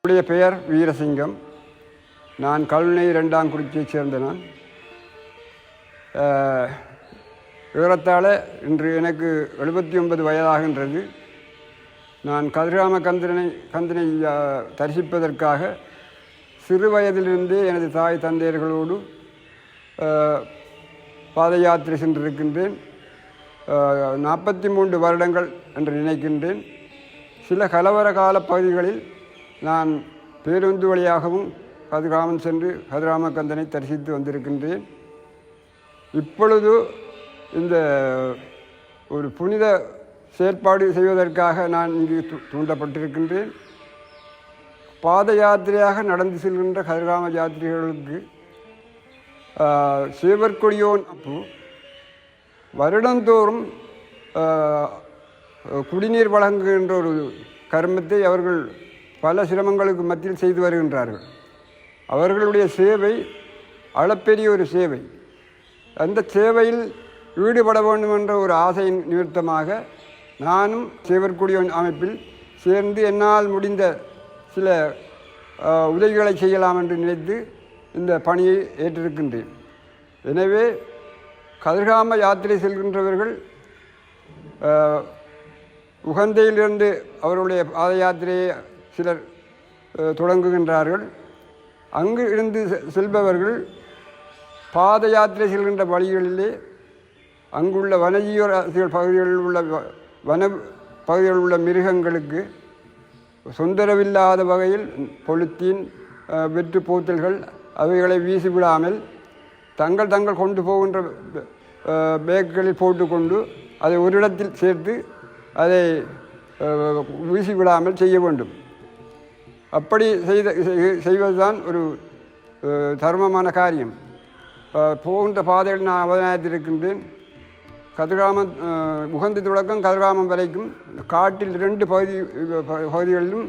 என்னுடைய பெயர் வீரசிங்கம். நான் கல்நெய் 2ஆம் குறிச்சியைச் சேர்ந்த நான். ஏறத்தாழ இன்று எனக்கு 79 வயதாகின்றது. நான் கதிர்காம கந்தனை தரிசிப்பதற்காக சிறு வயதிலிருந்தே எனது தாய் தந்தையர்களோடு பாத யாத்திரை சென்றிருக்கின்றேன். 43 வருடங்கள் என்று நினைக்கின்றேன். சில கலவர கால பகுதிகளில் நான் பேருந்து வழியாகவும் கதிர்காமம் சென்று கதிர்காம கந்தனை தரிசித்து வந்திருக்கின்றேன். இப்பொழுது இந்த ஒரு புனித செயற்பாடு செய்வதற்காக நான் இங்கு தூண்டப்பட்டிருக்கின்றேன். பாத யாத்திரையாக நடந்து செல்கின்ற கதிர்காம யாத்திரிகளுக்கு சேவற்கொடியோன் வருடந்தோறும் குடிநீர் வழங்குகின்ற ஒரு கர்மத்தை அவர்கள் பல சிரமங்களுக்கு மத்தியில் செய்து வருகின்றார்கள். அவர்களுடைய சேவை அளப்பெரிய ஒரு சேவை. அந்த சேவையில் ஈடுபட வேண்டும் என்ற ஒரு ஆசையின் நிமித்தமாக நானும் சேவற்கொடியோன் அமைப்பில் சேர்ந்து என்னால் முடிந்த சில உதவிகளை செய்யலாம் என்று நினைத்து இந்த பணியை ஏற்றிருக்கின்றேன். எனவே கதிர்காம யாத்திரை செல்கின்றவர்கள் உகந்தையிலிருந்து அவருடைய பாத யாத்திரையை சிலர் தொடங்குகின்றார்கள். அங்கு இருந்து செல்பவர்கள் பாத யாத்திரை செல்கின்ற வழிகளிலே அங்குள்ள வனஜீவராசிகள் பகுதிகளில் உள்ள வன பகுதிகளில் உள்ள மிருகங்களுக்கு தொந்தரவில்லாத வகையில் பொலித்தீன் வெற்று போத்தல்கள் அவைகளை வீசிவிடாமல் தங்கள் கொண்டு போகின்ற பேக்குகளில் போட்டுக்கொண்டு அதை ஒரு இடத்தில் சேர்த்து அதை வீசிவிடாமல் செய்ய வேண்டும். அப்படி செய்வதுதான் ஒரு தர்மமான காரியம். போகின்ற பாதைகள் நான் அவதானித்திருக்கின்றேன். கதிர்காமம் உகந்தி தொடக்கம் கதிர்காமம் வரைக்கும் காட்டில் 2 பகுதிகளிலும்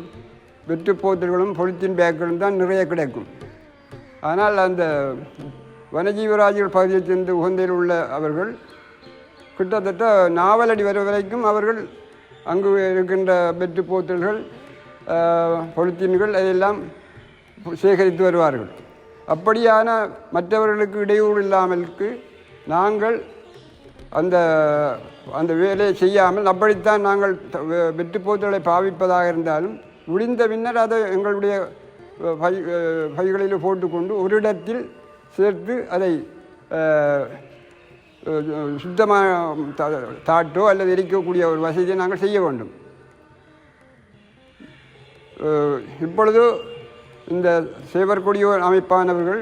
வெற்றுப்போத்தல்களும் பொலித்தீன் பேக்குகளும் தான் நிறைய கிடைக்கும். ஆனால் அந்த வனஜீவராஜிகள் பகுதியைச் சேர்ந்து உகந்தையில் உள்ள அவர்கள் கிட்டத்தட்ட நாவலடி வரைக்கும் அவர்கள் அங்கு இருக்கின்ற வெற்றுப்போத்தல்கள் பொலித்தீன்கள் அதையெல்லாம் சேகரித்து வருவார்கள். அப்படியான மற்றவர்களுக்கு இடையூறு இல்லாமலுக்கு நாங்கள் அந்த அந்த வேலையை செய்யாமல் அப்படித்தான் நாங்கள் வெற்றுப்போத்தல்களை பாவிப்பதாக இருந்தாலும் முடிந்த பின்னர் அதை எங்களுடைய பைகளில் போட்டுக்கொண்டு ஒரு இடத்தில் சேர்த்து அதை சுத்தமாக தாட்டோ அல்லது எரிக்கக்கூடிய ஒரு வசதியை நாங்கள் செய்ய வேண்டும். இப்பொழுது இந்த சேவற்கொடியோன் அமைப்பானவர்கள்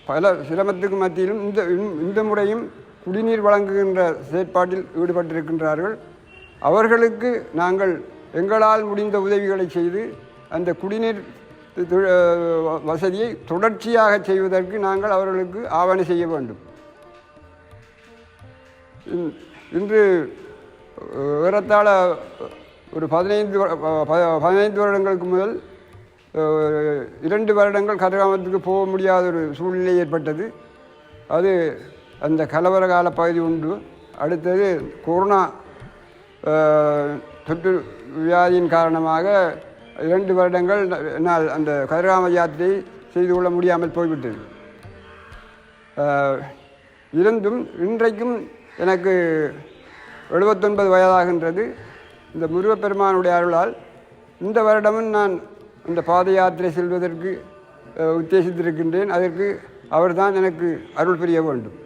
பல சிரமத்துக்கு மத்தியிலும் இந்த முறையும் குடிநீர் வழங்குகின்ற செயற்பாட்டில் ஈடுபட்டிருக்கின்றார்கள். அவர்களுக்கு நாங்கள் எங்களால் முடிந்த உதவிகளை செய்து அந்த குடிநீர் வசதியை தொடர்ச்சியாக செய்வதற்கு நாங்கள் அவர்களுக்கு ஆவணை செய்ய வேண்டும். இன்று ஏறத்தாழ ஒரு 15 வருடங்களுக்கு முதல் 2 வருடங்கள் கதிர்காமத்துக்கு போக முடியாத ஒரு சூழ்நிலை ஏற்பட்டது. அது அந்த கலவர கால பகுதி உண்டு. அடுத்தது கொரோனா தொற்று வியாதியின் காரணமாக 2 வருடங்கள் என்னால் அந்த கதிர்காம யாத்திரையை செய்து கொள்ள முடியாமல் போய்விட்டது. இருந்தும் இன்றைக்கும் எனக்கு 79 வயதாகின்றது. இந்த முருகப்பெருமானுடைய அருளால் இந்த வருடமும் நான் இந்த பாத யாத்திரை செல்வதற்கு உத்தேசித்திருக்கின்றேன். அதற்கு அவர்தான் எனக்கு அருள் புரிய வேண்டும்.